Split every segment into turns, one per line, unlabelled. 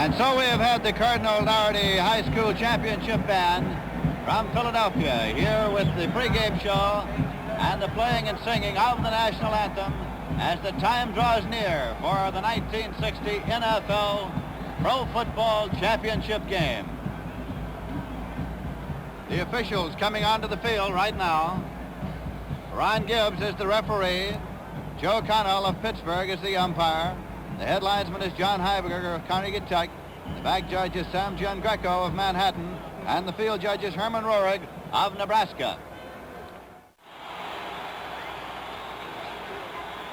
And so we have had the Cardinal Dougherty High School Championship Band from Philadelphia here with the pregame show and the playing and singing of the national anthem as the time draws near for the 1960 NFL Pro Football Championship game. The officials coming onto the field right now. Ron Gibbs is the referee. Joe Connell of Pittsburgh is the umpire. The head linesman is John Heiberger of Carnegie Tech. The back judge is Sam Giangreco of Manhattan. And the field judge is Herman Rohrig of Nebraska.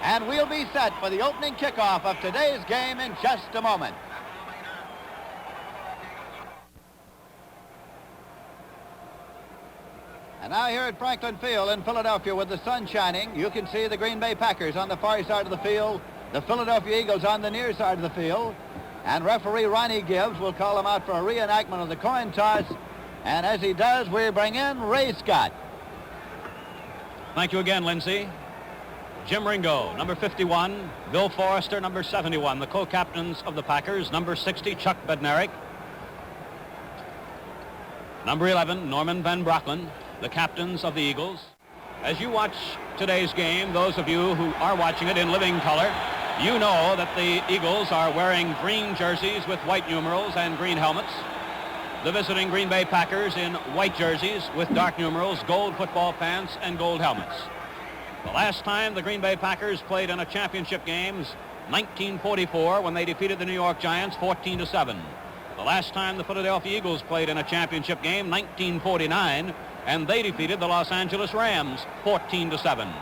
And we'll be set for the opening kickoff of today's game in just a moment. And now here at Franklin Field in Philadelphia with the sun shining, you can see the Green Bay Packers on the far side of the field, the Philadelphia Eagles on the near side of the field, and referee Ronnie Gibbs will call him out for a reenactment of the coin toss, and as he does, we bring in Ray Scott.
Thank you again, Lindsay. Jim Ringo, number 51, Bill Forrester, number 71, the co-captains of the Packers, number 60, Chuck Bednarik, number 11, Norman Van Brocklin, the captains of the Eagles. As you watch today's game, those of you who are watching it in living color, you know that the Eagles are wearing green jerseys with white numerals and green helmets. The visiting Green Bay Packers in white jerseys with dark numerals, gold football pants, and gold helmets. The last time the Green Bay Packers played in a championship game was 1944 when they defeated the New York Giants 14-7. The last time the Philadelphia Eagles played in a championship game, 1949, and they defeated the Los Angeles Rams 14-7.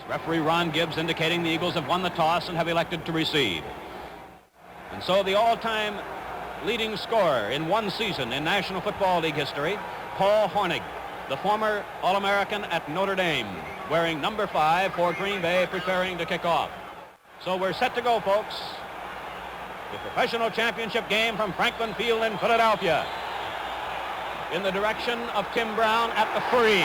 Referee Ron Gibbs indicating the Eagles have won the toss and have elected to receive. And so the all-time leading scorer in one season in National Football League history, Paul Hornung, the former All-American at Notre Dame, wearing number 5 for Green Bay, preparing to kick off. So we're set to go, folks. The professional championship game from Franklin Field in Philadelphia. In the direction of Tim Brown at the free.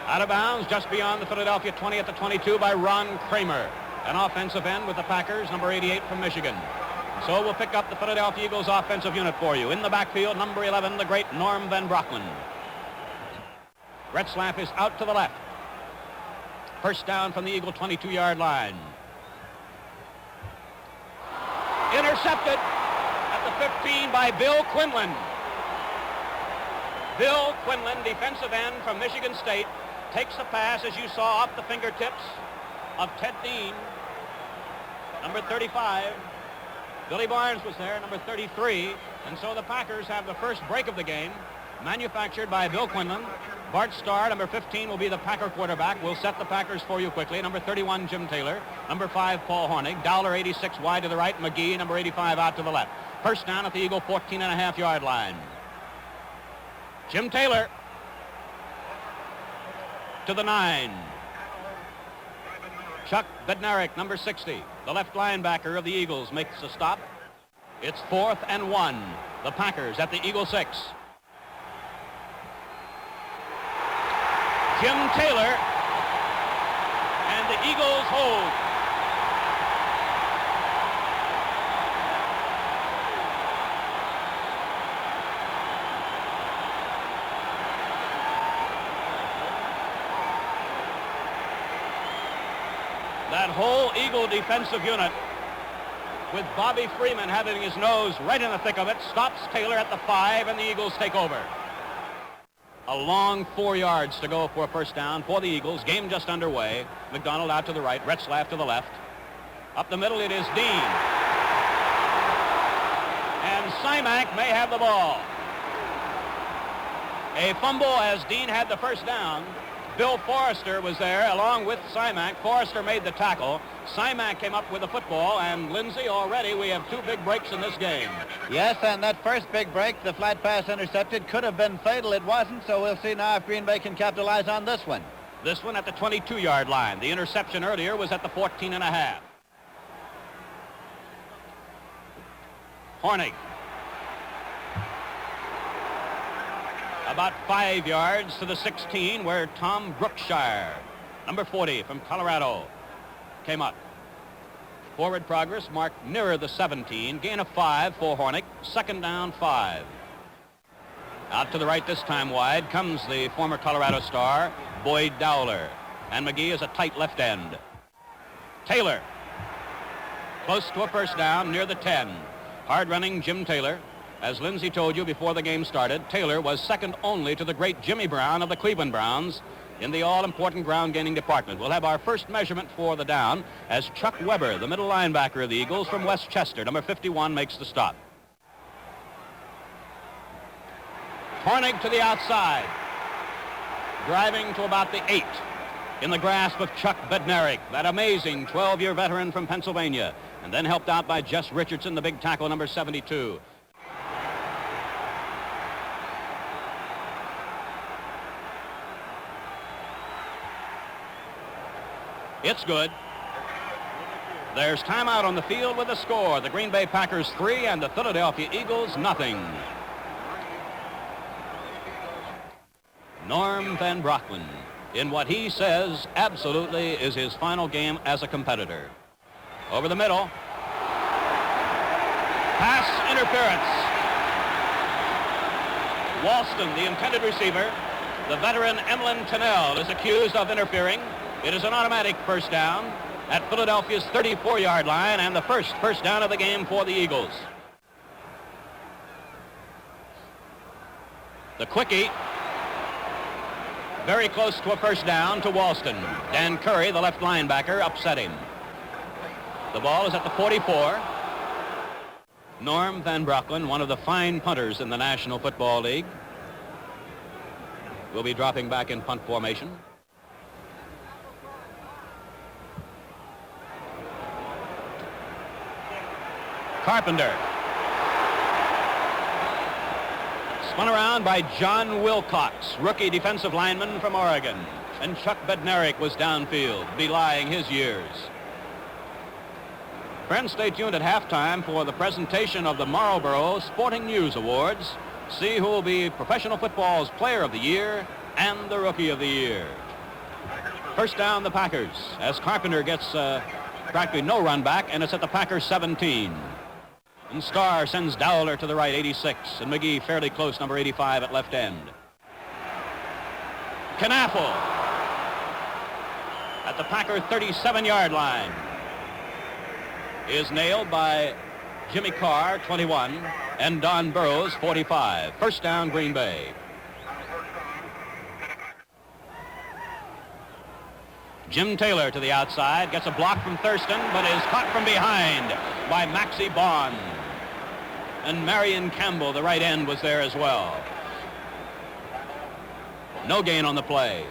Out of bounds just beyond the Philadelphia 20 at the 22 by Ron Kramer, an offensive end with the Packers, number 88 from Michigan. So we'll pick up the Philadelphia Eagles offensive unit for you. In the backfield, number 11, the great Norm Van Brocklin. Retzlaff is out to the left. First down from the Eagle 22-yard line. Intercepted at the 15 by Bill Quinlan. Bill Quinlan, defensive end from Michigan State, takes the pass, as you saw, off the fingertips of Ted Dean, number 35. Billy Barnes was there, number 33. And so the Packers have the first break of the game, manufactured by Bill Quinlan. Bart Starr, number 15, will be the Packer quarterback. We'll set the Packers for you quickly. Number 31, Jim Taylor. Number 5, Paul Hornung. Dowler, 86, wide to the right. McGee, number 85, out to the left. First down at the Eagle 14.5-yard line. Jim Taylor to the 9. Chuck Bednarik, number 60, the left linebacker of the Eagles, makes a stop. It's 4th and 1. The Packers at the Eagle 6. Jim Taylor, and the Eagles hold. That whole Eagle defensive unit, with Bobby Freeman having his nose right in the thick of it, stops Taylor at the 5, and the Eagles take over. A long 4 yards to go for a first down for the Eagles. Game just underway. McDonald out to the right, Retzlaff to the left. Up the middle it is Dean. And Simak may have the ball. A fumble as Dean had the first down. Bill Forrester was there along with Simak. Forrester made the tackle. Simak came up with the football, and Lindsay, already we have 2 big breaks in this game.
Yes, and that first big break, the flat pass intercepted, could have been fatal. It wasn't, so we'll see now if Green Bay can capitalize on this one.
This one at the 22-yard line. The interception earlier was at the 14.5. Hornig. About 5 yards to the 16 where Tom Brookshire, number 40 from Colorado, came up. Forward progress marked nearer the 17. Gain of 5 for Hornig. Second down, 5. Out to the right this time wide comes the former Colorado star, Boyd Dowler. And McGee is a tight left end. Taylor. Close to a first down near the 10. Hard running Jim Taylor. As Lindsay told you before the game started, Taylor was second only to the great Jimmy Brown of the Cleveland Browns in the all-important ground gaining department. We'll have our first measurement for the down as Chuck Weber, the middle linebacker of the Eagles from Westchester, number 51, makes the stop. Hornig to the outside, driving to about the 8 in the grasp of Chuck Bednarik, that amazing 12-year veteran from Pennsylvania, and then helped out by Jess Richardson, the big tackle, number 72. It's good. There's timeout on the field with a score. The Green Bay Packers 3 and the Philadelphia Eagles nothing. Norm Van Brocklin in what he says absolutely is his final game as a competitor. Over the middle. Pass interference. Walston, the intended receiver, the veteran Emlyn Tennell, is accused of interfering. It is an automatic first down at Philadelphia's 34-yard line and the first down of the game for the Eagles. The quickie, very close to a first down to Walston. Dan Curry, the left linebacker, upset him. The ball is at the 44. Norm Van Brocklin, one of the fine punters in the National Football League, will be dropping back in punt formation. Carpenter. Spun around by John Wilcox, rookie defensive lineman from Oregon. And Chuck Bednarik was downfield, belying his years. Friends, stay tuned at halftime for the presentation of the Marlboro Sporting News Awards. See who will be professional football's Player of the Year and the Rookie of the Year. First down, the Packers, as Carpenter gets practically no run back, and it's at the Packers 17. And Starr sends Dowler to the right, 86, and McGee fairly close, number 85 at left end. Knaffel at the Packer 37-yard line is nailed by Jimmy Carr, 21, and Don Burrows, 45. First down, Green Bay. Jim Taylor to the outside, gets a block from Thurston, but is caught from behind by Maxie Bond. And Marion Campbell, the right end, was there as well. No gain on the play.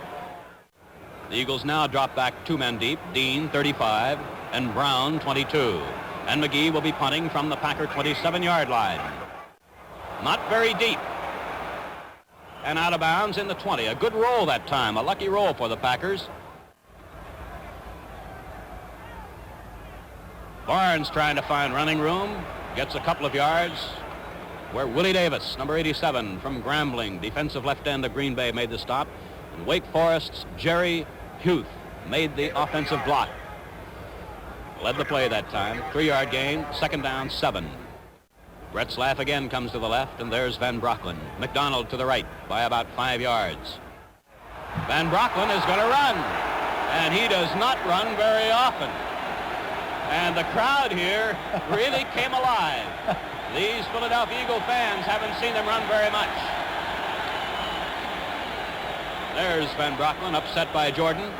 The Eagles now drop back 2 men deep, Dean, 35, and Brown, 22. And McGee will be punting from the Packer 27-yard line. Not very deep. And out of bounds in the 20. A good roll that time, a lucky roll for the Packers. Barnes trying to find running room. Gets a couple of yards where Willie Davis, number 87 from Grambling, defensive left end of Green Bay, made the stop. And Wake Forest's Jerry Huth made the offensive block. Led the play that time. 3-yard gain, second down, 7. Brett Slaff again comes to the left, and there's Van Brocklin. McDonald to the right by about 5 yards. Van Brocklin is going to run, and he does not run very often. And the crowd here really came alive. These Philadelphia Eagle fans haven't seen them run very much. There's Van Brocklin, upset by Jordan.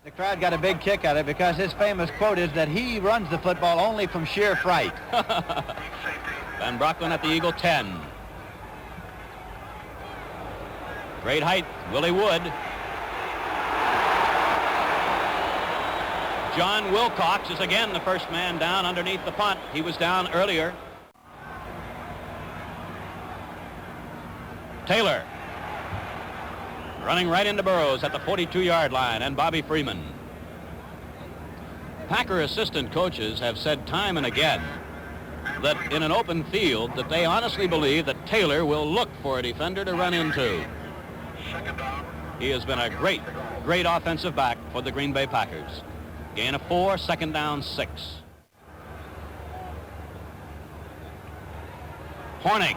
The crowd got a big kick out of it because his famous quote is that he runs the football only from sheer fright.
Van Brocklin at the Eagle 10. Great height, Willie Wood. John Wilcox is again the first man down underneath the punt. He was down earlier. Taylor running right into Burrows at the 42-yard line, and Bobby Freeman. Packer assistant coaches have said time and again that in an open field that they honestly believe that Taylor will look for a defender to run into. He has been a great offensive back for the Green Bay Packers. Gain of 4, second down 6. Hornig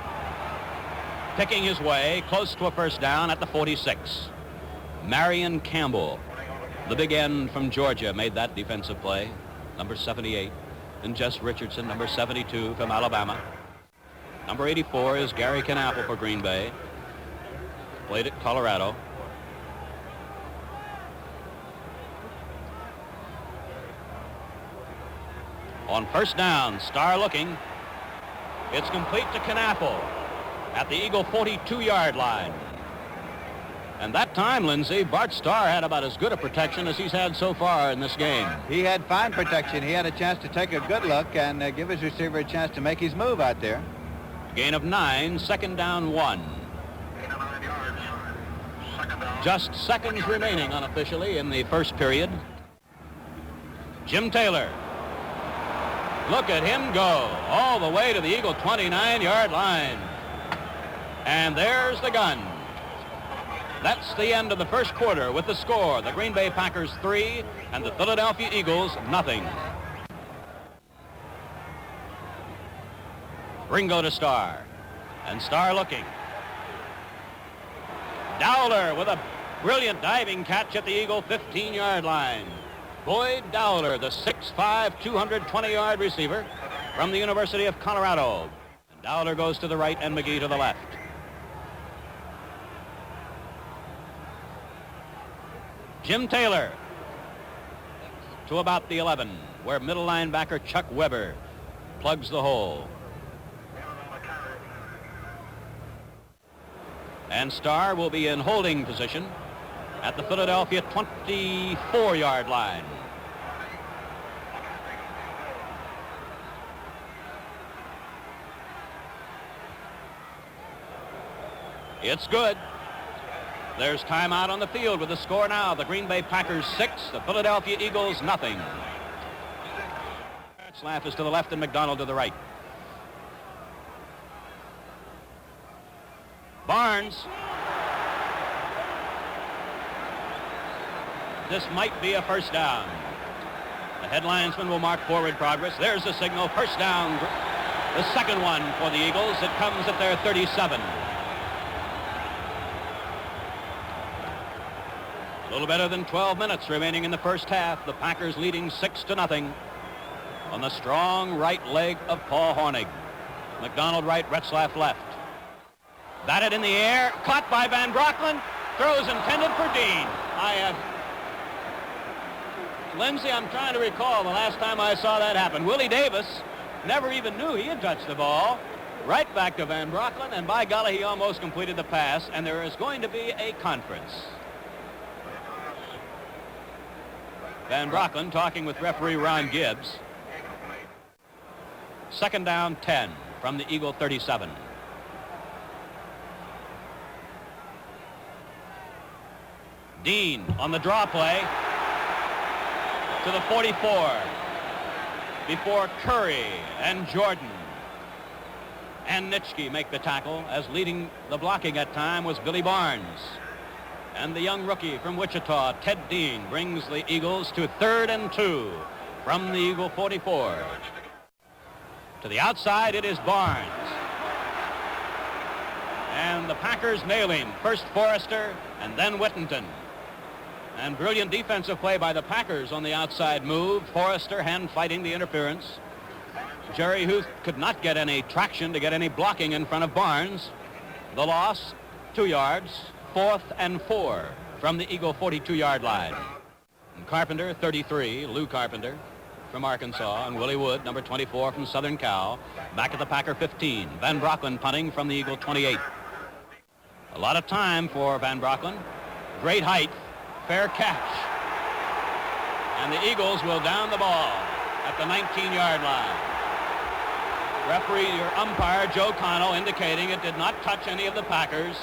picking his way close to a first down at the 46. Marion Campbell, the big end from Georgia, made that defensive play. Number 78. And Jess Richardson, number 72 from Alabama. Number 84 is Gary Knappel for Green Bay. Played at Colorado. On first down, Starr looking. It's complete to Knappel at the Eagle 42-yard line. And that time, Lindsay, Bart Starr had about as good a protection as he's had so far in this game.
He had fine protection. He had a chance to take a good look and give his receiver a chance to make his move out there.
Gain of 9, second down 1. Just seconds remaining unofficially in the first period. Jim Taylor. Look at him go all the way to the Eagle 29-yard line. And there's the gun. That's the end of the first quarter with the score. The Green Bay Packers 3 and the Philadelphia Eagles nothing. Ringo to Starr. And Starr looking. Dowler with a brilliant diving catch at the Eagle 15-yard line. Boyd Dowler, the 6'5", 220-yard receiver from the University of Colorado. And Dowler goes to the right and McGee to the left. Jim Taylor to about the 11, where middle linebacker Chuck Weber plugs the hole. And Starr will be in holding position at the Philadelphia 24-yard line. It's good. There's timeout on the field with the score now. The Green Bay Packers 6, the Philadelphia Eagles nothing. Slaff is to the left and McDonald to the right. Barnes. This might be a first down. The headlinesman will mark forward progress. There's the signal. First down. The second one for the Eagles. It comes at their 37. A little better than 12 minutes remaining in the first half. The Packers leading 6-0 on the strong right leg of Paul Hornig. McDonald right, Retzlaff left. Batted in the air, caught by Van Brocklin. Throws intended for Dean. Lindsay, I'm trying to recall the last time I saw that happen. Willie Davis never even knew he had touched the ball. Right back to Van Brocklin, and by golly, he almost completed the pass, and there is going to be a conference. Van Brocklin talking with referee Ron Gibbs. Second down 10 from the Eagle 37. Dean on the draw play to the 44 before Curry and Jordan and Nitschke make the tackle, as leading the blocking at time was Billy Barnes. And the young rookie from Wichita, Ted Dean, brings the Eagles to 3rd and 2 from the Eagle 44. To the outside, it is Barnes. And the Packers nail him. First Forrester and then Whittington. And brilliant defensive play by the Packers on the outside move. Forrester hand fighting the interference. Jerry Huth could not get any traction to get any blocking in front of Barnes. The loss, 2 yards. 4th and 4 from the Eagle 42-yard line. And Carpenter, 33, Lou Carpenter from Arkansas, and Willie Wood, number 24 from Southern Cal, back at the Packer 15. Van Brocklin punting from the Eagle 28. A lot of time for Van Brocklin. Great height, fair catch. And the Eagles will down the ball at the 19-yard line. Referee or umpire Joe Connell indicating it did not touch any of the Packers.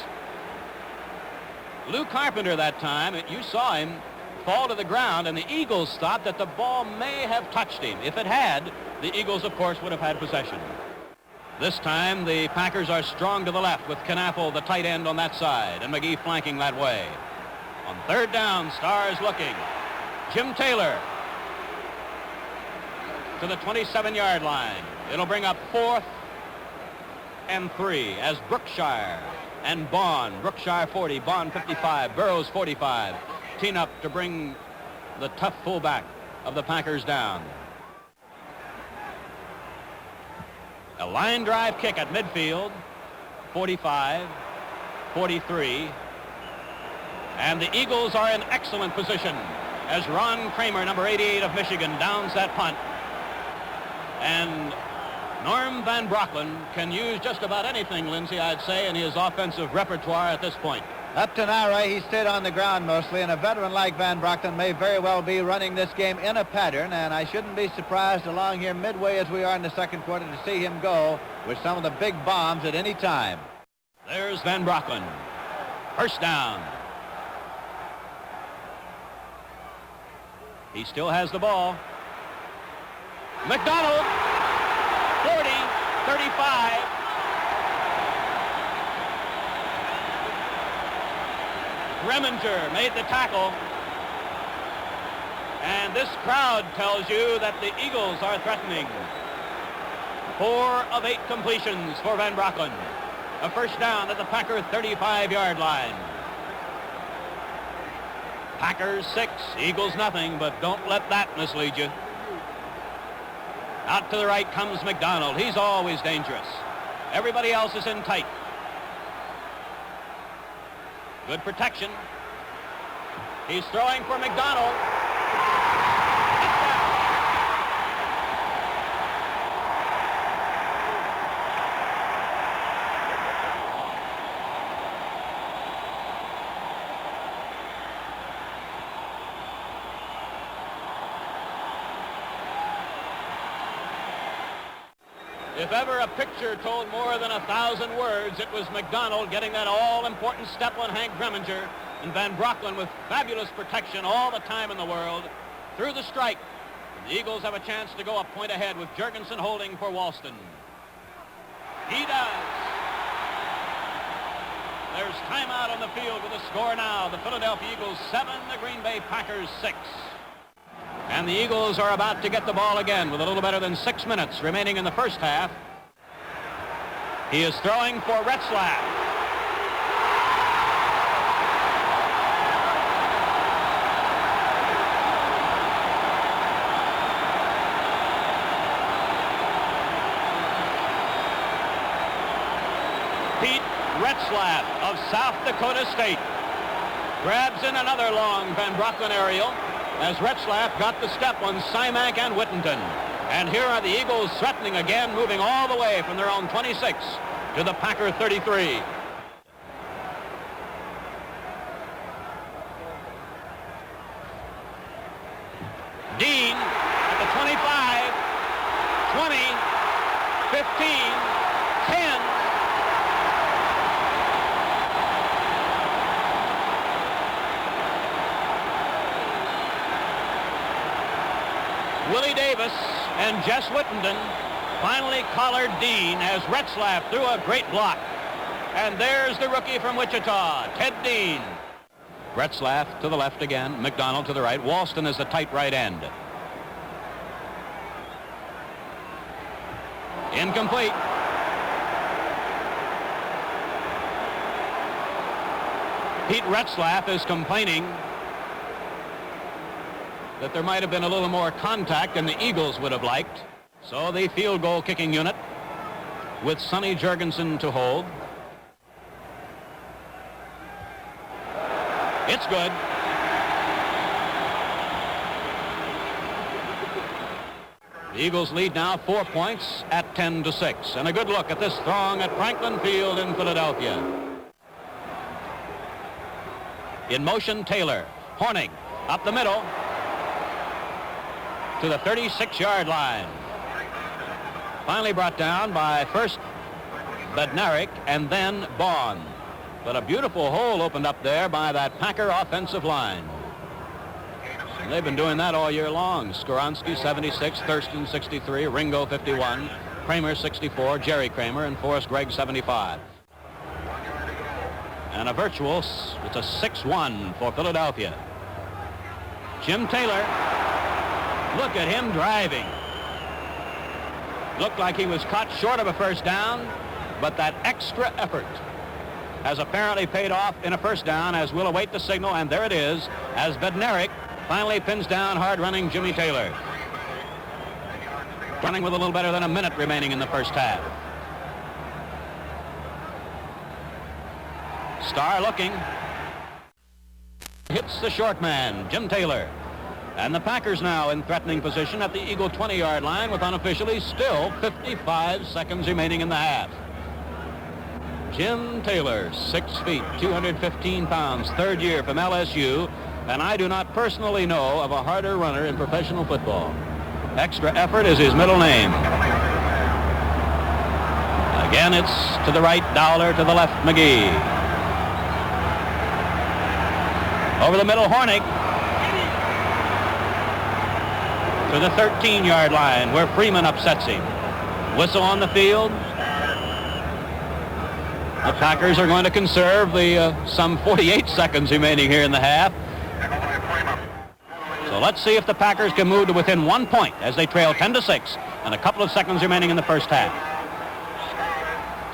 Lou Carpenter that time, you saw him fall to the ground, and the Eagles thought that the ball may have touched him. If it had, the Eagles, of course, would have had possession. This time the Packers are strong to the left with Knappel, the tight end, on that side, and McGee flanking that way. On third down, Stars looking. Jim Taylor to the 27-yard line. It'll bring up 4th and 3 as Brookshire and Bond, Brookshire 40, Bond 55, Burrows 45, team up to bring the tough fullback of the Packers down. A line drive kick at midfield, 45, 43, and the Eagles are in excellent position as Ron Kramer, number 88 of Michigan, downs that punt. And Norm Van Brocklin can use just about anything, Lindsay, I'd say, in his offensive repertoire at this point.
Up to now, Ray, he stayed on the ground mostly, and a veteran like Van Brocklin may very well be running this game in a pattern, and I shouldn't be surprised along here midway as we are in the second quarter to see him go with some of the big bombs at any time.
There's Van Brocklin. First down. He still has the ball. McDonald, 40, 35. Reminger made the tackle. And this crowd tells you that the Eagles are threatening. 4 of 8 completions for Van Brocklin. A first down at the Packer 35-yard line. Packers 6, Eagles nothing, but don't let that mislead you. Out to the right comes McDonald. He's always dangerous. Everybody else is in tight. Good protection. He's throwing for McDonald. If ever a picture told more than 1,000 words, it was McDonald getting that all-important step on Hank Reminger, and Van Brocklin with fabulous protection all the time in the world through the strike. And the Eagles have a chance to go a point ahead with Jurgensen holding for Walston. He does. There's timeout on the field with a score now. The Philadelphia Eagles 7, the Green Bay Packers 6. And the Eagles are about to get the ball again with a little better than 6 minutes remaining in the first half. He is throwing for Retzlaff. Pete Retzlaff of South Dakota State grabs in another long Van Brocklin aerial as Retzlaff got the step on Simak and Whittington. And here are the Eagles threatening again, moving all the way from their own 26 to the Packer 33. Dean at the 25, 20, 15, 10. Willie Davis and Jess Whittington finally collared Dean as Retzlaff threw a great block. And there's the rookie from Wichita, Ted Dean. Retzlaff to the left again, McDonald to the right. Walston is the tight right end. Incomplete. Pete Retzlaff is complaining that there might have been a little more contact than the Eagles would have liked. So the field goal kicking unit with Sonny Jurgensen to hold. It's good. The Eagles lead now 4 points at 10-6. And a good look at this throng at Franklin Field in Philadelphia. In motion, Taylor. Horning up the middle to the 36-yard line. Finally brought down by first Bednarik and then Bond. But a beautiful hole opened up there by that Packer offensive line. And they've been doing that all year long. Skoronsky 76, Thurston 63, Ringo 51, Kramer 64, Jerry Kramer, and Forrest Gregg 75. And a virtual, it's a 6-1 for Philadelphia. Jim Taylor, look at him driving. Looked like he was caught short of a first down, but that extra effort has apparently paid off in a first down, as we'll await the signal, and there it is, as Bednarik finally pins down hard-running Jimmy Taylor. Running with a little better than a minute remaining in the first half. Starr looking. Hits the short man, Jim Taylor. And the Packers now in threatening position at the Eagle 20-yard line with unofficially still 55 seconds remaining in the half. Jim Taylor, 6 feet, 215 pounds, third year from LSU, and I do not personally know of a harder runner in professional football. Extra effort is his middle name. Again, it's to the right, Dowler, to the left, McGee. Over the middle, Hornig. To the 13-yard line, where Freeman upsets him. Whistle on the field. The Packers are going to conserve the some 48 seconds remaining here in the half. So let's see if the Packers can move to within 1 point as they trail 10-6 and a couple of seconds remaining in the first half.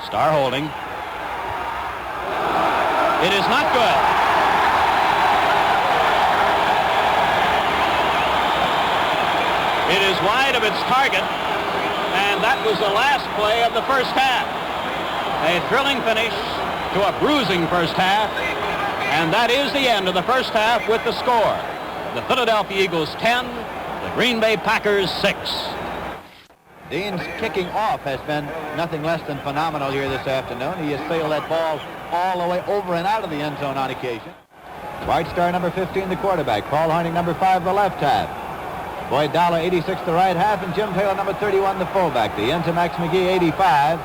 Starr holding. It is not good. It is wide of its target, and that was the last play of the first half. A thrilling finish to a bruising first half, and that is the end of the first half with the score. The Philadelphia Eagles 10, the Green Bay Packers 6.
Dean's kicking off has been nothing less than phenomenal here this afternoon. He has sailed that ball all the way over and out of the end zone on occasion. Bart Starr, number 15, the quarterback. Paul Hornig, number 5, the left half. Boyd Dowler, 86, the right half, and Jim Taylor, number 31, the fullback. The end to Max McGee, 85.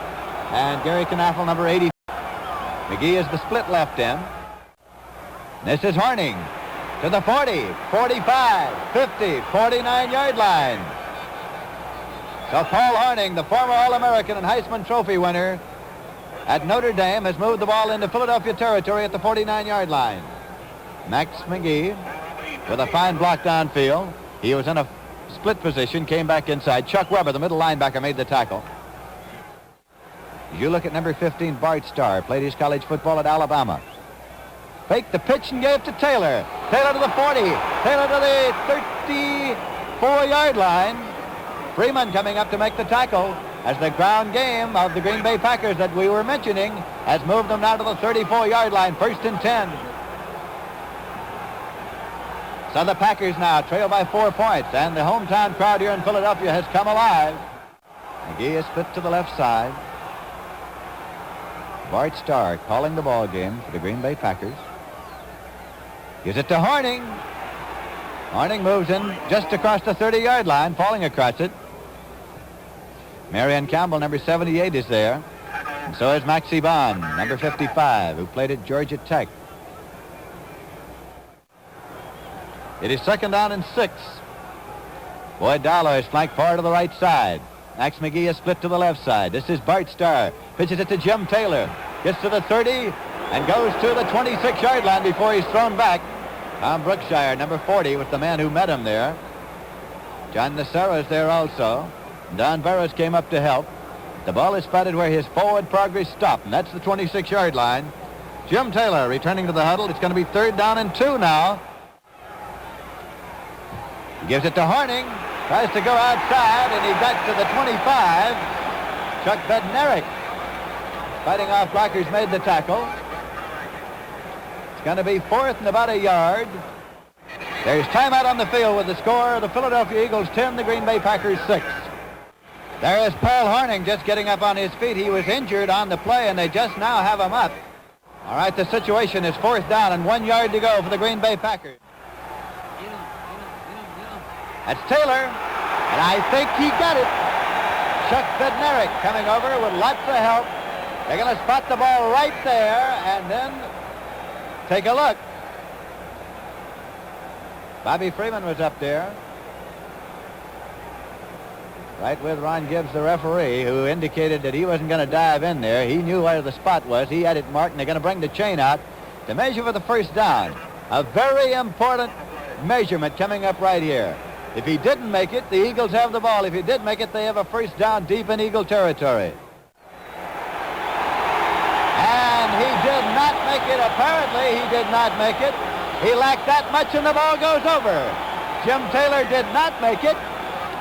And Gary Knaffel, number 80. McGee is the split left end. This is Hornig to the 40, 45, 50, 49-yard line. So Paul Hornig, the former All-American and Heisman Trophy winner at Notre Dame, has moved the ball into Philadelphia territory at the 49-yard line. Max McGee with a fine block downfield. He was in a split position, came back inside. Chuck Weber, the middle linebacker, made the tackle. You look at number 15, Bart Starr, played his college football at Alabama. Faked the pitch and gave to Taylor. Taylor to the 40. Taylor to the 34-yard line. Freeman coming up to make the tackle as the ground game of the Green Bay Packers that we were mentioning has moved them now to the 34-yard line, 1st and 10. So the Packers now trail by 4 points, and the hometown crowd here in Philadelphia has come alive. McGee is split to the left side. Bart Starr calling the ball game for the Green Bay Packers. Gives it to Hornig. Hornig moves in just across the 30-yard line, falling across it. Marion Campbell, number 78, is there. And so is Maxie Bond, number 55, who played at Georgia Tech. It is 2nd down and 6. Boyd Dowler is flanked far to the right side. Max McGee is split to the left side. This is Bart Starr. Pitches it to Jim Taylor. Gets to the 30 and goes to the 26-yard line before he's thrown back. Tom Brookshire, number 40, was the man who met him there. John Nacero is there also. Don Barros came up to help. The ball is spotted where his forward progress stopped, and that's the 26-yard line. Jim Taylor returning to the huddle. It's going to be 3rd down and 2 now. He gives it to Hornig. Tries to go outside, and he got to the 25. Chuck Bednarik, fighting off blockers, made the tackle. It's going to be 4th and about a yard. There's timeout on the field with the score. The Philadelphia Eagles 10, the Green Bay Packers 6. There is Paul Hornig just getting up on his feet. He was injured on the play, and they just now have him up. All right, the situation is 4th down and 1 yard to go for the Green Bay Packers. That's Taylor, and I think he got it. Chuck Bednarik coming over with lots of help. They're going to spot the ball right there, and then take a look. Bobby Freeman was up there. right with Ron Gibbs, the referee, who indicated that he wasn't going to dive in there. He knew where the spot was. He had it marked, and they're going to bring the chain out to measure for the first down. A very important measurement coming up right here. If he didn't make it, the Eagles have the ball. If he did make it, they have a first down deep in Eagle territory. And he did not make it. Apparently, he did not make it. He lacked that much, and the ball goes over. Jim Taylor did not make it,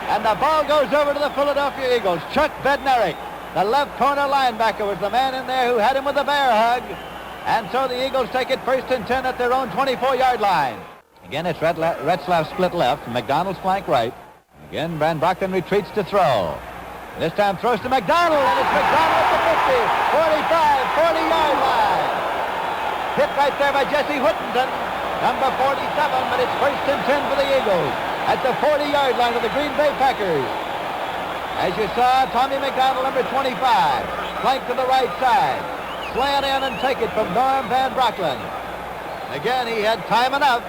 and the ball goes over to the Philadelphia Eagles. Chuck Bednarik, the left corner linebacker, was the man in there who had him with a bear hug. And so the Eagles take it 1st and 10 at their own 24-yard line. Again, it's Retzlaff split left, McDonald's flank right. Again, Van Brocklin retreats to throw. This time throws to McDonald, and it's McDonald at the 50, 45, 40-yard line. Hit right there by Jesse Whittington, number 47, but it's 1st and 10 for the Eagles at the 40-yard line of the Green Bay Packers. As you saw, Tommy McDonald, number 25, flank to the right side. Slant in and take it from Norm Van Brocklin. Again, he had time enough.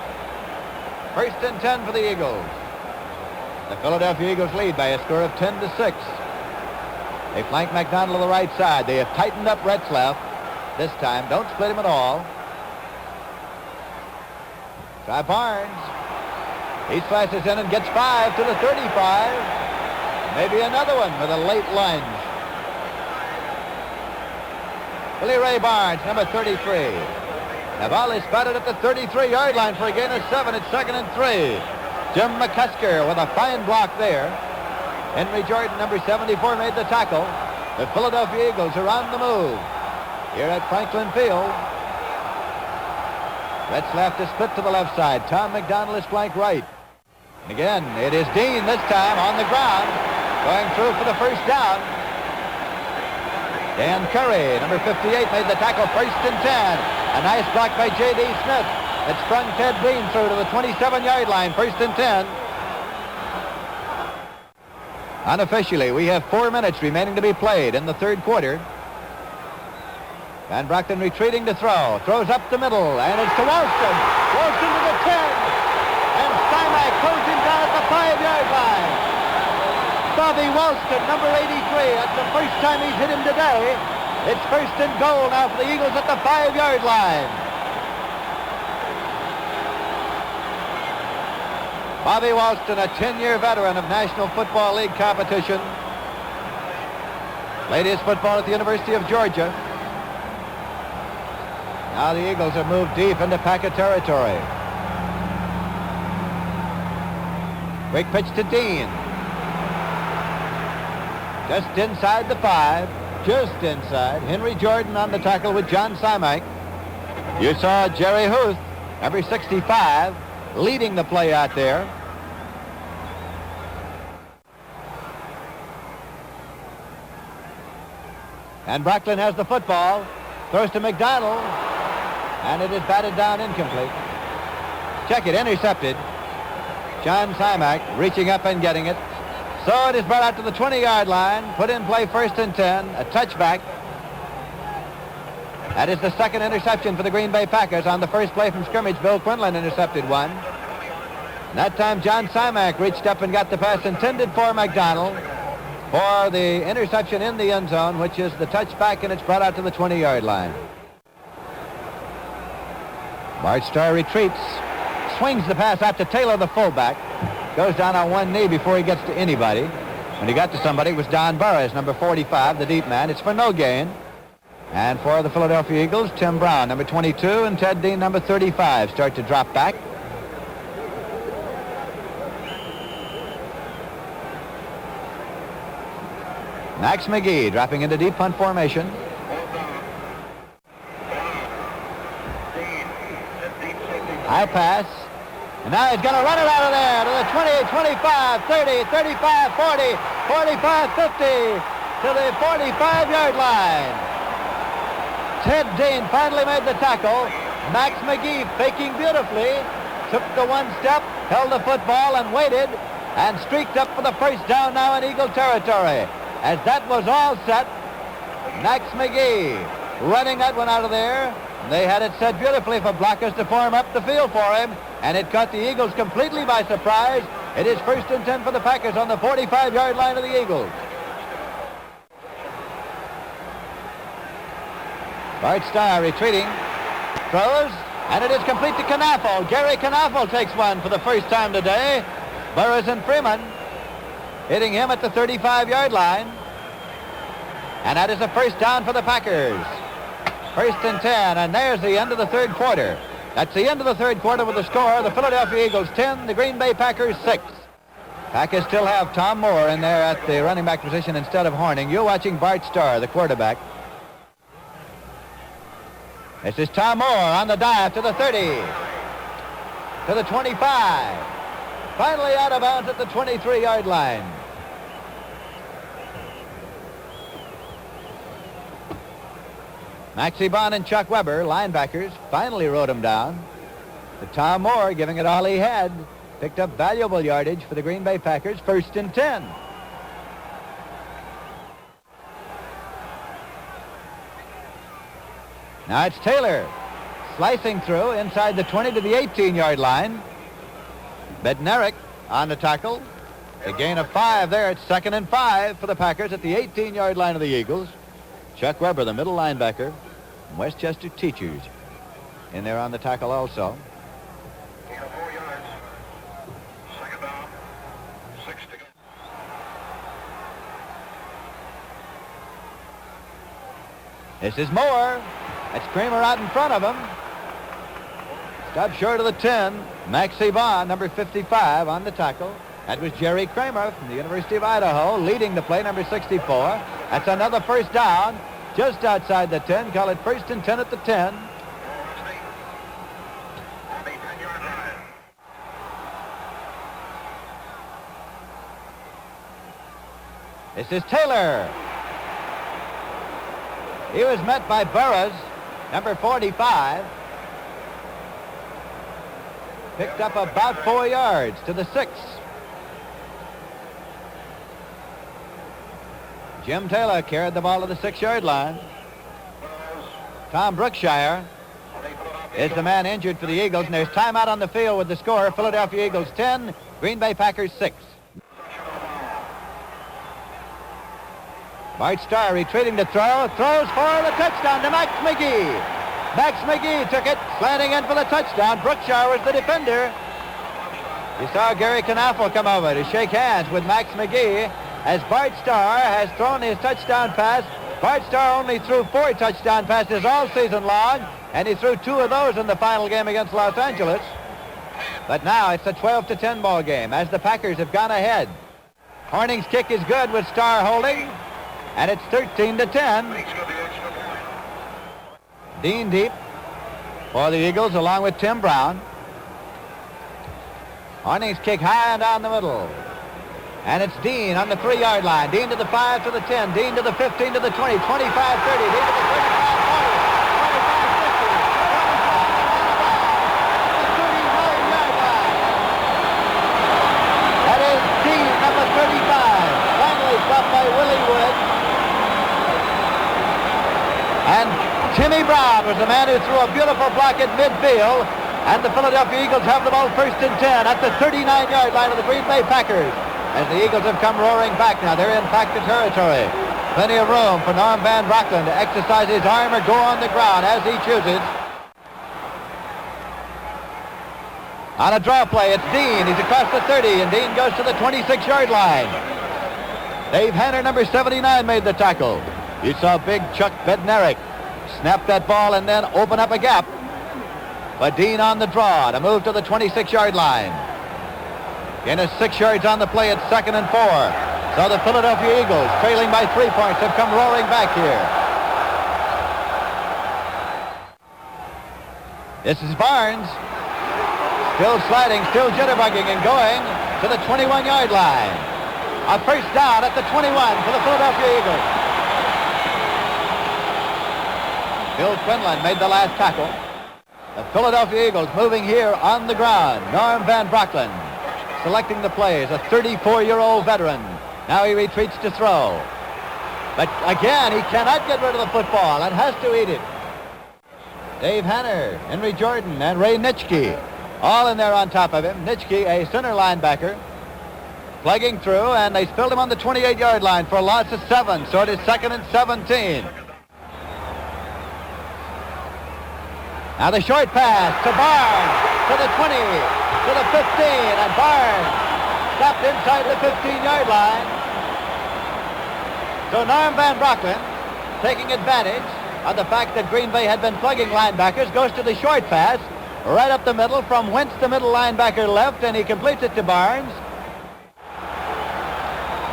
1st and 10 for the Eagles. The Philadelphia Eagles lead by a score of 10-6. They flank McDonald to the right side. They have tightened up Retzlaff this time. Don't split him at all. Try Barnes. He slices in and gets 5 to the 35. Maybe another one with a late lunge. Billy Ray Barnes, number 33. The ball is spotted at the 33-yard line for a gain of 7. It's 2nd and 3. Jim McCusker with a fine block there. Henry Jordan, number 74, made the tackle. The Philadelphia Eagles are on the move here at Franklin Field. Retzlaff is split to the left side. Tom McDonald is flank right. And again, it is Dean this time on the ground, going through for the first down. Dan Curry, number 58, made the tackle 1st and 10. A nice block by J.D. Smith. It sprung Ted Dean through to the 27-yard line, 1st and 10. Unofficially, we have 4 minutes remaining to be played in the third quarter. Van Brocklin retreating to throw. Throws up the middle, and it's to Walston. Walston to the 10. And Steinmeier closing down at the 5-yard line. Bobby Walston, number 83. That's the first time he's hit him today. It's 1st and goal now for the Eagles at the 5-yard line. Bobby Walston, a 10-year veteran of National Football League competition. Played his football at the University of Georgia. Now the Eagles have moved deep into Packer territory. Quick pitch to Dean. Just inside the 5. Just inside. Henry Jordan on the tackle with John Simek. You saw Jerry Huth, number 65, leading the play out there. And Brocklin has the football. Throws to McDonald. And it is batted down incomplete. Check it, intercepted. John Simek reaching up and getting it. So it is brought out to the 20-yard line. Put in play 1st and 10. A touchback. That is the second interception for the Green Bay Packers. On the first play from scrimmage, Bill Quinlan intercepted one. That time John Simek reached up and got the pass intended for McDonald for the interception in the end zone, which is the touchback, and it's brought out to the 20-yard line. Bart Starr retreats, swings the pass out to Taylor, the fullback. Goes down on one knee before he gets to anybody. When he got to somebody, it was Don Burris, number 45, the deep man. It's for no gain. And for the Philadelphia Eagles, Tim Brown, number 22, and Ted Dean, number 35, start to drop back. Max McGee dropping into deep punt formation. High pass. And now he's going to run it out of there to the 20, 25, 30, 35, 40, 45, 50, to the 45-yard line. Ted Dean finally made the tackle. Max McGee faking beautifully. Took the one step, held the football, and waited, and streaked up for the first down now in Eagle territory. As that was all set, Max McGee running that one out of there. They had it set beautifully for blockers to form up the field for him, and it caught the Eagles completely by surprise. It is 1st and 10 for the Packers on the 45-yard line of the Eagles. Bart Starr retreating, throws, and it is complete to Knaffel. Gary Knaffel takes one for the first time today. Burris and Freeman hitting him at the 35-yard line. And that is a first down for the Packers. 1st and 10, and there's the end of the third quarter. That's the end of the third quarter with the score. The Philadelphia Eagles 10, the Green Bay Packers 6. Packers still have Tom Moore in there at the running back position instead of Horning. You're watching Bart Starr, the quarterback. This is Tom Moore on the dive to the 30, to the 25. Finally out of bounds at the 23-yard line. Maxie Bond and Chuck Weber, linebackers, finally wrote him down. But Tom Moore, giving it all he had, picked up valuable yardage for the Green Bay Packers, 1st and 10. Now it's Taylor slicing through inside the 20 to the 18-yard line. Bednarik on the tackle. A gain of 5 there. It's 2nd and 5 for the Packers at the 18-yard line of the Eagles. Chuck Weber, the middle linebacker, Westchester Teachers, in there on the tackle also.
4 yards. 2nd down. 6 to go.
This is Moore. That's Kramer out in front of him. Stopped short of the 10. Maxie Bond, number 55, on the tackle. That was Jerry Kramer from the University of Idaho, leading the play, number 64. That's another first down, just outside the 10. Call it 1st and 10 at the 10. This is Taylor. He was met by Burris, number 45. Picked up about 4 yards to the 6. Jim Taylor carried the ball to the 6-yard line. Tom Brookshire is the man injured for the Eagles, and there's timeout on the field with the score. Philadelphia Eagles 10, Green Bay Packers 6. Bart Starr retreating to throw, throws for the touchdown to Max McGee. Max McGee took it, slanting in for the touchdown. Brookshire was the defender. You saw Gary Knaffel come over to shake hands with Max McGee as Bart Starr has thrown his touchdown pass. Bart Starr only threw 4 touchdown passes all season long, and he threw 2 of those in the final game against Los Angeles. But now it's a 12-10 ball game as the Packers have gone ahead. Horning's kick is good with Starr holding, and it's 13-10. Dean deep for the Eagles along with Tim Brown. Horning's kick high and down the middle. And it's Dean on the 3-yard line. Dean to the 5, to the 10. Dean to the 15, to the 20, 25, 30. Dean to the 35, 40, 25, 50, 39-yard line. That is Dean, number 35. Finally stopped by Willie Wood. And Timmy Brown was the man who threw a beautiful block at midfield. And the Philadelphia Eagles have the ball 1st and 10 at the 39-yard line of the Green Bay Packers. As the Eagles have come roaring back now, they're in Packer territory. Plenty of room for Norm Van Brocklin to exercise his arm or go on the ground as he chooses. On a draw play, it's Dean. He's across the 30, and Dean goes to the 26-yard line. Dave Hanner, number 79, made the tackle. You saw big Chuck Bednarik snap that ball and then open up a gap. But Dean on the draw to move to the 26-yard line. Again, it's 6 yards on the play. It's 2nd and 4. So the Philadelphia Eagles, trailing by 3 points, have come roaring back here. This is Barnes. Still sliding, still jitterbugging, and going to the 21-yard line. A first down at the 21 for the Philadelphia Eagles. Bill Quinlan made the last tackle. The Philadelphia Eagles moving here on the ground. Norm Van Brocklin selecting the plays, a 34-year-old veteran. Now he retreats to throw. But again, he cannot get rid of the football and has to eat it. Dave Hanner, Henry Jordan, and Ray Nitschke all in there on top of him. Nitschke, a center linebacker, plugging through, and they spilled him on the 28-yard line for a loss of 7. So it is 2nd and 17. Now the short pass to Barnes, to the 20, to the 15, and Barnes stopped inside the 15-yard line. So Norm Van Brocklin, taking advantage of the fact that Green Bay had been plugging linebackers, goes to the short pass, right up the middle, from whence the middle linebacker left, and he completes it to Barnes.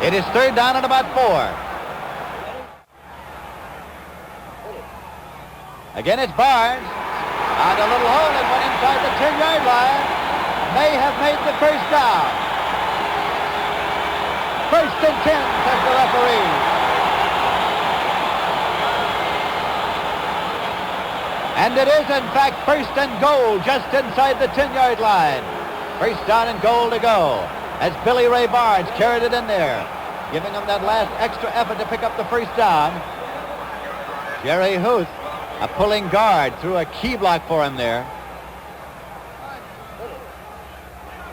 It is 3rd down and about 4. Again, it's Barnes. And a little hole that went inside the 10-yard line may have made the first down. 1st and 10, says the referee. And it is, in fact, 1st and goal just inside the 10-yard line. 1st down and goal to go as Billy Ray Barnes carried it in there, giving him that last extra effort to pick up the first down. Jerry Huth, a pulling guard, threw a key block for him there.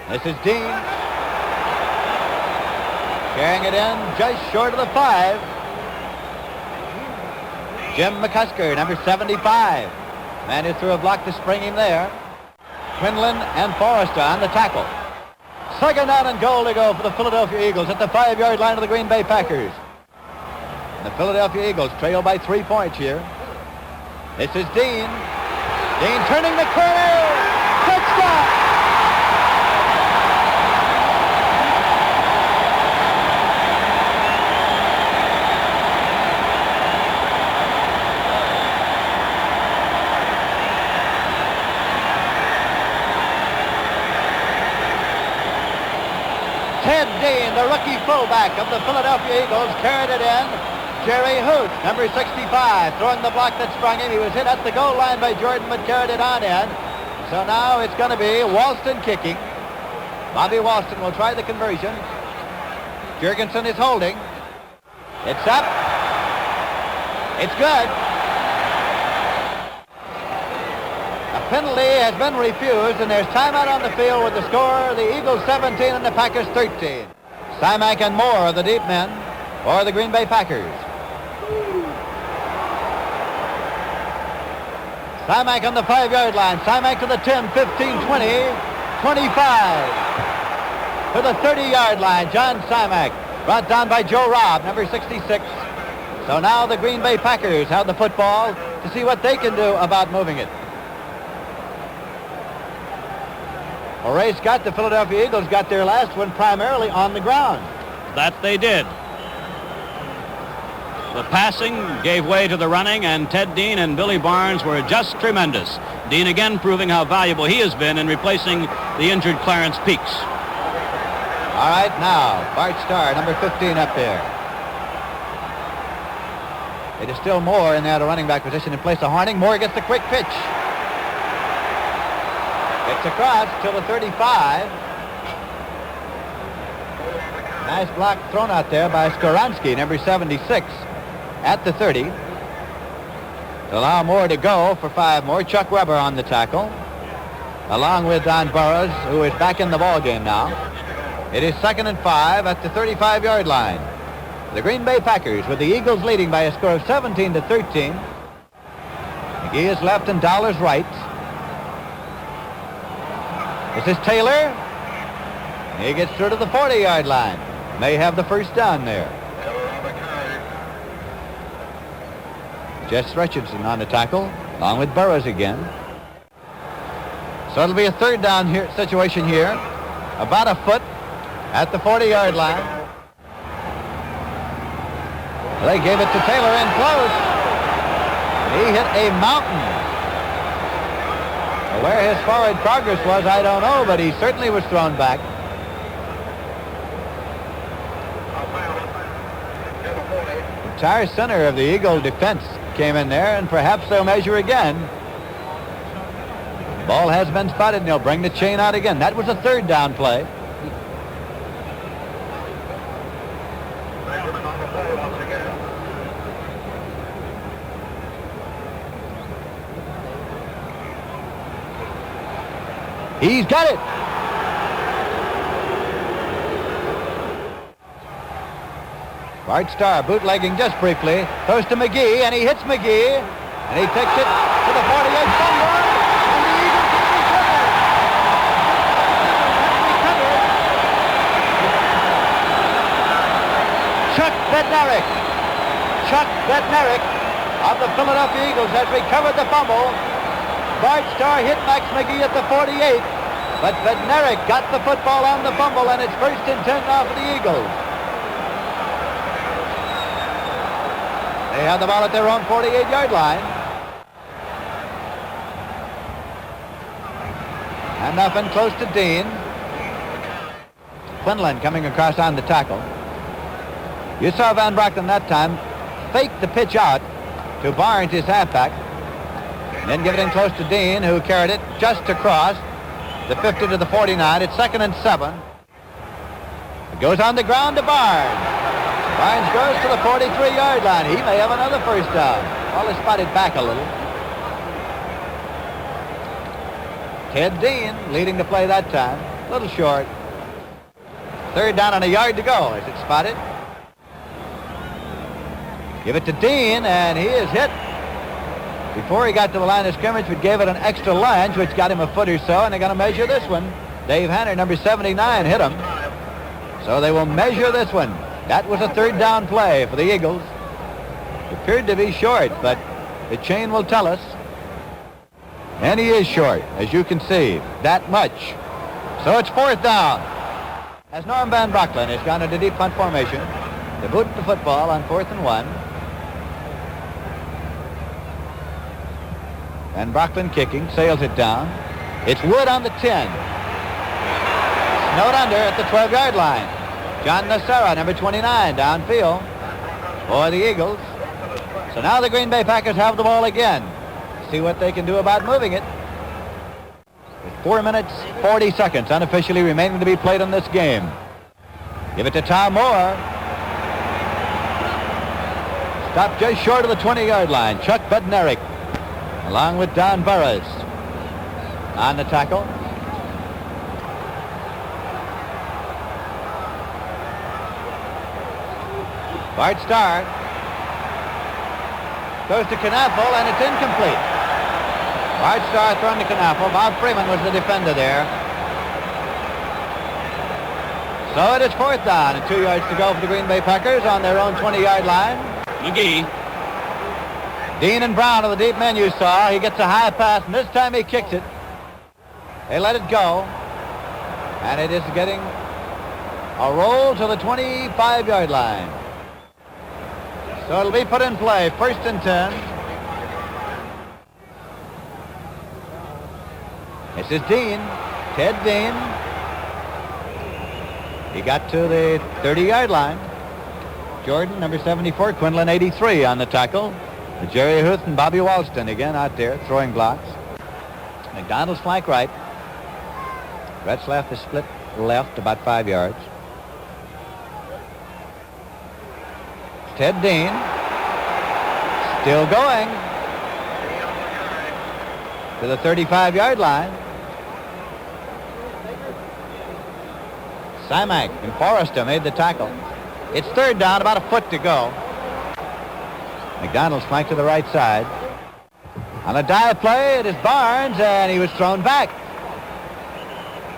This is Dean. Carrying it in just short of the 5. Jim McCusker, number 75. Man who threw a block to spring him there. Quinlan and Forrester on the tackle. 2nd down and goal to go for the Philadelphia Eagles at the 5-yard line of the Green Bay Packers. And the Philadelphia Eagles trail by 3 points here. This is Dean. Dean turning the corner. Touchdown! Ted Dean, the rookie fullback of the Philadelphia Eagles, carried it in. Jerry Huth, number 65, throwing the block that sprung him. He was hit at the goal line by Jordan, but carried it on in. So now it's going to be Walston kicking. Bobby Walston will try the conversion. Jurgensen is holding. It's up. It's good. A penalty has been refused, and there's timeout on the field with the score, the Eagles 17 and the Packers 13. Simak and Moore are the deep men for the Green Bay Packers. Simak on the 5-yard line. Simak to the 10, 15, 20, 25. To the 30-yard line, John Simak, brought down by Joe Robb, number 66. So now the Green Bay Packers have the football to see what they can do about moving it. Well, Ray Scott, the Philadelphia Eagles got their last one primarily on the ground.
That they did. The passing gave way to the running, and Ted Dean and Billy Barnes were just tremendous. Dean again proving how valuable he has been in replacing the injured Clarence Peaks.
All right, now, Bart Starr, number 15 up there. It is still Moore in that running back position in place of Horning. Moore gets the quick pitch. It's across to the 35. Nice block thrown out there by Skoransky, number 76, at the 30. To allow Moore to go for 5 more. Chuck Weber on the tackle, along with Don Burrows, who is back in the ball game now. It is 2nd and 5 at the 35-yard line. The Green Bay Packers with the Eagles leading by a score of 17 to 13. McGee is left and Dollar's right. This is Taylor. He gets through to the 40-yard line. May have the first down there. Jess Richardson on the tackle, along with Burrows again. So it'll be a 3rd down here situation here, about a foot at the 40-yard line. They gave it to Taylor in close. He hit a mountain. Where his forward progress was, I don't know, but he certainly was thrown back. The entire center of the Eagle defense came in there, and perhaps they'll measure again. Ball has been spotted, and they'll bring the chain out again. That was a 3rd down play. He's got it. Bart Starr bootlegging just briefly. Throws to McGee, and he hits McGee. And he takes it to the 48 fumble. And the Eagles have recovered. Chuck Bednarik of the Philadelphia Eagles has recovered the fumble. Bart Starr hit Max McGee at the 48. But Bednarik got the football on the fumble, and it's 1st and 10 now for the Eagles. They have the ball at their own 48-yard line. And nothing close to Dean. Quinlan coming across on the tackle. You saw Van Brocklin that time fake the pitch out to Barnes, his halfback. And then give it in close to Dean, who carried it just across the 50 to the 49. It's 2nd and 7. It goes on the ground to Barnes. Barnes goes to the 43-yard line. He may have another first down. Well, they spotted back a little. Ted Dean leading the play that time. A little short. 3rd down and a yard to go as it's spotted. Give it to Dean, and he is hit before he got to the line of scrimmage, but gave it an extra lunge, which got him a foot or so, and they're going to measure this one. Dave Hanner, number 79, hit him. So they will measure this one. That was a 3rd down play for the Eagles. It appeared to be short, but the chain will tell us. And he is short, as you can see, that much. So it's 4th down. As Norm Van Brocklin has gone into deep punt formation, they boot the football on 4th and 1. Van Brocklin kicking, sails it down. It's Wood on the 10. Snowed under at the 12-yard line. John Nacera, number 29, downfield for the Eagles. So now the Green Bay Packers have the ball again. See what they can do about moving it. With 4 minutes, 40 seconds unofficially remaining to be played in this game. Give it to Tom Moore. Stopped just short of the 20-yard line. Chuck Bednarik, along with Don Burris, on the tackle. Bart Starr goes to Knappel, and it's incomplete. Bart Starr thrown to Knappel. Bob Freeman was the defender there. So it is 4th down and 2 yards to go for the Green Bay Packers on their own 20-yard line.
McGee.
Dean and Brown of the deep men you saw. He gets a high pass, and this time he kicks it. They let it go, and it is getting a roll to the 25-yard line. So it'll be put in play, 1st and 10. This is Dean, Ted Dean. He got to the 30-yard line. Jordan, number 74, Quinlan, 83 on the tackle. Jerry Huth and Bobby Walston again out there throwing blocks. McDonald's flank right. Retzlaff is split left about 5 yards. Ted Dean still going to the 35-yard line. Simak and Forrester made the tackle. It's 3rd down, about a foot to go. McDonald's flanked to the right side. On a dive play, it is Barnes, and he was thrown back.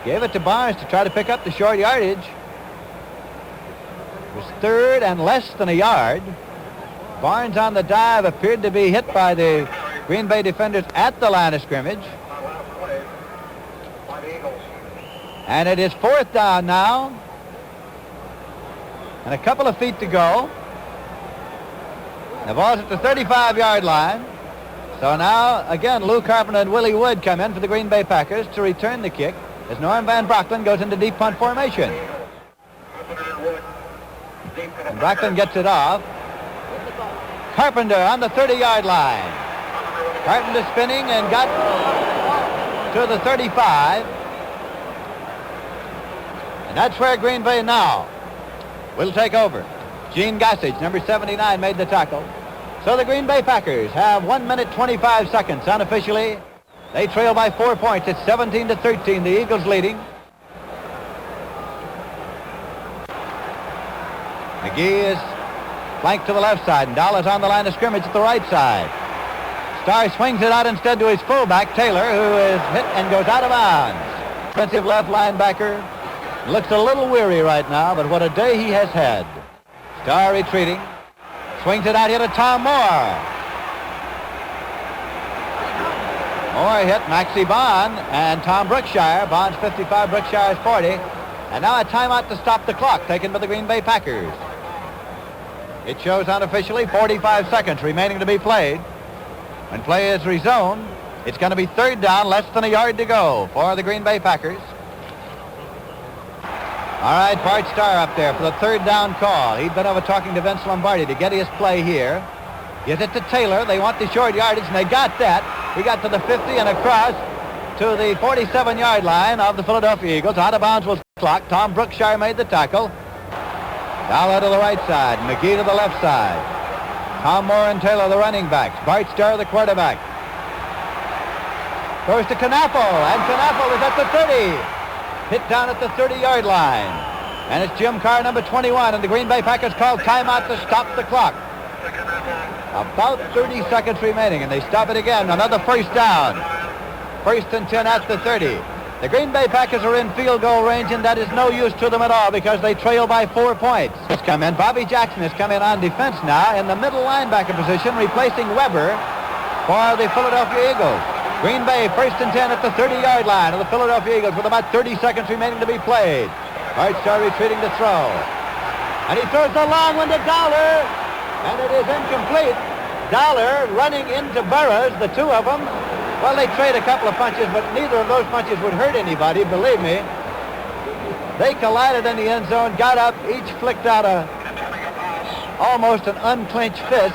Gave it to Barnes to try to pick up the short yardage. It was 3rd and less than a yard. Barnes on the dive appeared to be hit by the Green Bay defenders at the line of scrimmage. And it is 4th down now. And a couple of feet to go. The ball's at the 35-yard line. So now, again, Lou Carpenter and Willie Wood come in for the Green Bay Packers to return the kick as Norm Van Brocklin goes into deep punt formation. And Brocklin gets it off. Carpenter on the 30-yard line. Carpenter spinning and got to the 35. And that's where Green Bay now will take over. Gene Gossage, number 79, made the tackle. So the Green Bay Packers have 1 minute 25 seconds unofficially. They trail by 4 points. It's 17-13. The Eagles leading. McGee is Flank to the left side, and Dahl is on the line of scrimmage at the right side. Starr swings it out instead to his fullback, Taylor, who is hit and goes out of bounds. Defensive left linebacker looks a little weary right now, but what a day he has had. Starr retreating. Swings it out here to Tom Moore. Moore hit Maxie Bond and Tom Brookshire. Bond's 55, Brookshire's 40. And now a timeout to stop the clock taken by the Green Bay Packers. It shows unofficially 45 seconds remaining to be played. When play is resumed, it's going to be third down, less than a yard to go for the Green Bay Packers. All right, Bart Starr up there for the third down call. He'd been over talking to Vince Lombardi to get his play here. Gives it to Taylor. They want the short yardage, and they got that. We got to the 50 and across to the 47-yard line of the Philadelphia Eagles. Out of bounds was the clock. Tom Brookshire made the tackle. Dollar to the right side. McGee to the left side. Tom Moore and Taylor, the running backs. Bart Starr, the quarterback. Goes to Knappel, and Knappel is at the 30. Hit down at the 30-yard line. And it's Jim Carr, number 21, and the Green Bay Packers called timeout to stop the clock. About 30 seconds remaining, and they stop it again. Another first down. First and 10 at the 30. The Green Bay Packers are in field goal range, and that is no use to them at all because they trail by 4 points. Let's come in. Bobby Jackson has come in on defense now in the middle linebacker position, replacing Weber for the Philadelphia Eagles. Green Bay first and 10 at the 30-yard line of the Philadelphia Eagles with about 30 seconds remaining to be played. Bart Starr retreating to throw. And he throws the long one to Dollar, and it is incomplete. Dollar running into Burroughs, the two of them. Well, they trade a couple of punches, but neither of those punches would hurt anybody, believe me. They collided in the end zone, got up, each flicked out almost an unclenched fist.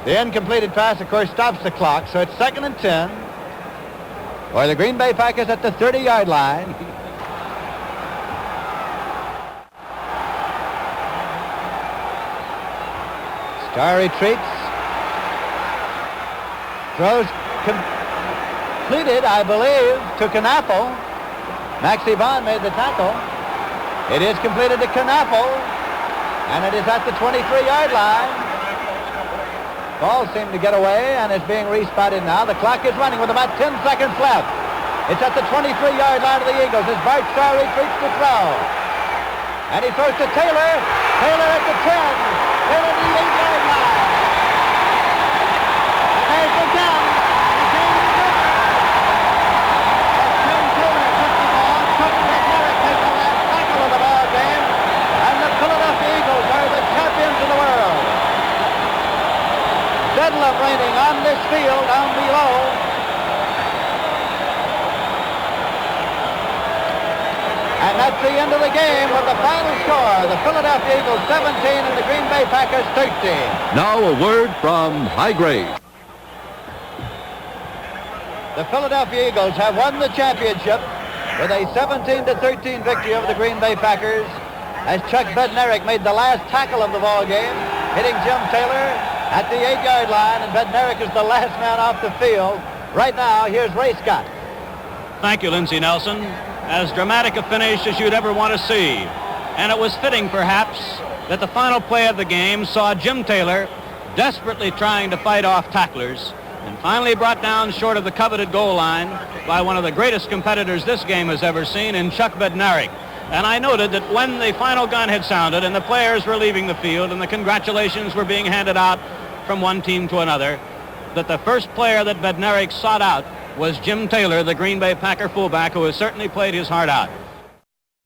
The incompleted pass, of course, stops the clock, so it's second and 10 for the Green Bay Packers at the 30-yard line. Starr retreats. Throws completed, I believe, to Knappel. Maxie Bond made the tackle. It is completed to Knappel, and it is at the 23-yard line. Ball seemed to get away and is being respotted now. The clock is running with about 10 seconds left. It's at the 23-yard line of the Eagles as Bart Starr retreats to throw. And he throws to Taylor. Taylor at the 10. Taylor to the 8-yard line. And there's the gun. The game is over. As Tim Taylor took the ball, Chuck Bednarik takes the last tackle of the ball game. And the Philadelphia Eagles are the champions of the world. Bedlam raining on this field down below. And that's the end of the game with the final score. The Philadelphia Eagles 17 and the Green Bay Packers 13.
Now a word from High Grade.
The Philadelphia Eagles have won the championship with a 17-13 victory over the Green Bay Packers as Chuck Bednarik made the last tackle of the ball game, hitting Jim Taylor at the 8-yard line, and Bednarik is the last man off the field. Right now, here's Ray Scott.
Thank you, Lindsay Nelson. As dramatic a finish as you'd ever want to see. And it was fitting, perhaps, that the final play of the game saw Jim Taylor desperately trying to fight off tacklers and finally brought down short of the coveted goal line by one of the greatest competitors this game has ever seen in Chuck Bednarik. And I noted that when the final gun had sounded and the players were leaving the field and the congratulations were being handed out from one team to another, that the first player that Bednarik sought out was Jim Taylor, the Green Bay Packer fullback, who has certainly played his heart out.